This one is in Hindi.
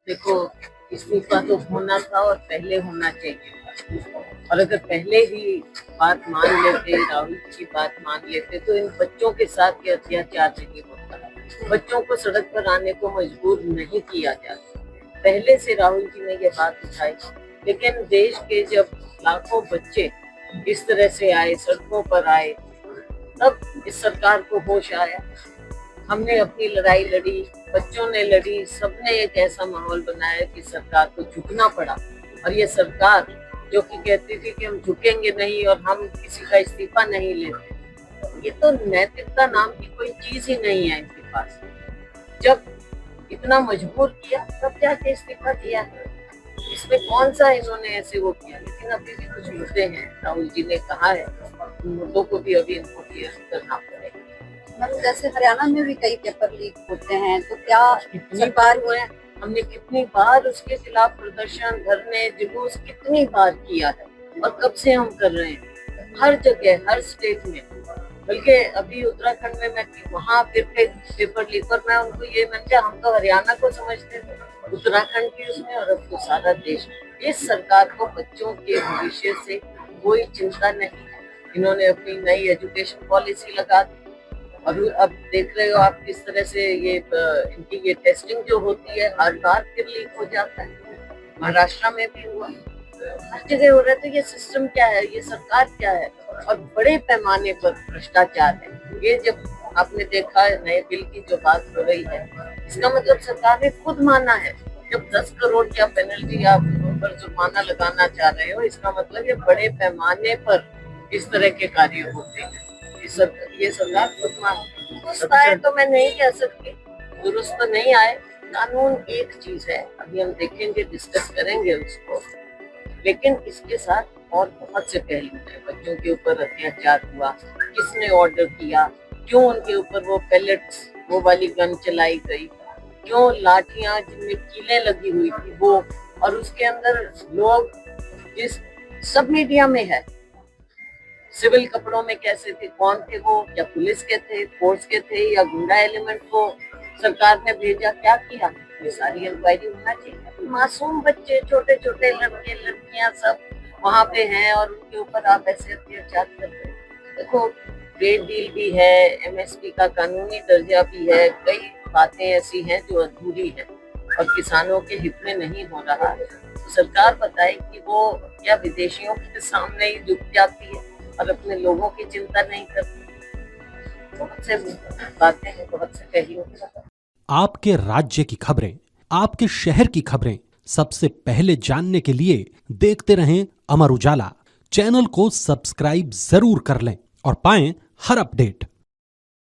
देखो, इस्तीफा तो होना था और पहले होना चाहिए था। और अगर पहले ही बात मान लेते, राहुल जी की बात मान लेते, तो इन बच्चों के साथ ये अत्याचार नहीं होता। बच्चों को सड़क पर आने को मजबूर नहीं किया जाता। पहले से राहुल जी ने ये बात उठाई, लेकिन देश के जब लाखों बच्चे इस तरह से आए, सड़कों पर आए, तब इस सरकार को होश आया। हमने अपनी लड़ाई लड़ी, बच्चों ने लड़ी, सबने एक ऐसा माहौल बनाया कि सरकार को झुकना पड़ा। और ये सरकार जो कि कहती थी कि हम झुकेंगे नहीं और हम किसी का इस्तीफा नहीं लेते, ये तो नैतिकता नाम की कोई चीज ही नहीं है इनके पास। जब इतना मजबूर किया तब जाके इस्तीफा दिया है। इसमें कौन सा इन्होंने ऐसे वो किया, लेकिन अभी भी कुछ मुद्दे हैं, राहुल जी ने कहा है, उन मुद्दों को भी अभी इनको क्लियर करना पड़ेगा। मतलब जैसे हरियाणा में भी कई पेपर लीक होते हैं, तो क्या कितनी बार हुए, हमने कितनी बार उसके खिलाफ प्रदर्शन, धरने, जुलूस कितनी बार किया है, और कब से हम कर रहे हैं, हर जगह, हर स्टेट में। बल्कि अभी उत्तराखंड में मैं वहाँ फिर पेपर लीक, और मैं उनको ये मैंने, हम तो हरियाणा को समझते थे, उत्तराखंड की उसमें, और अब तो सारा देश। इस सरकार को बच्चों के भविष्य से कोई चिंता नहीं है। इन्होंने अपनी नई एजुकेशन पॉलिसी लगा दी, और अब देख रहे हो आप किस तरह से ये इनकी ये टेस्टिंग जो होती है, हर बार फिर लीक हो जाता है। महाराष्ट्र में भी हुआ, हर जगह हो रहा है। तो ये सिस्टम क्या है, ये सरकार क्या है, और बड़े पैमाने पर भ्रष्टाचार है। ये जब आपने देखा है नए बिल की जो बात हो रही है, इसका मतलब सरकार ने खुद माना है। जब 10 करोड़ का पेनल्टी आप उन पर जुर्माना लगाना चाह रहे हो, इसका मतलब ये बड़े पैमाने पर इस तरह के कार्य होते हैं। ये सरकार खुद मानती। दुरुस्त आए तो मैं नहीं कह सकती, दुरुस्त तो नहीं आए। कानून एक चीज है, अभी हम देखेंगे, डिस्कस करेंगे उसको, लेकिन इसके साथ और बहुत से पहलू हैं। बच्चों के ऊपर अत्याचार हुआ, किसने ऑर्डर किया, क्यों उनके ऊपर वो पैलेट्स, वो वाली गन चलाई गई, क्यों लाठियां जिनमें कीलें लगी हुई थी वो, और उसके अंदर लोग जिस सब मीडिया में है, सिविल कपड़ों में कैसे थे, कौन थे वो, क्या पुलिस के थे, फोर्स के थे, या गुंडा एलिमेंट को सरकार ने भेजा, क्या किया, ये सारी इंक्वायरी होना चाहिए। मासूम बच्चे, छोटे छोटे लड़के लड़कियां सब वहाँ पे हैं, और उनके ऊपर आप ऐसे अत्याचार कर रहे हैं। देखो, ट्रेड डील भी है, एमएसपी का कानूनी दर्जा भी है, कई बातें ऐसी हैं जो अधूरी है और किसानों के हित में नहीं हो रहा। तो सरकार बताए कि वो क्या विदेशियों के सामने ही झुक जाती है और अपने लोगों की चिंता नहीं करती। बहुत से बातें हैं, बहुत से पहलू। आपके राज्य की खबरें, आपके शहर की खबरें सबसे पहले जानने के लिए देखते रहें अमर उजाला। चैनल को सब्सक्राइब जरूर कर लें और पाएं हर अपडेट।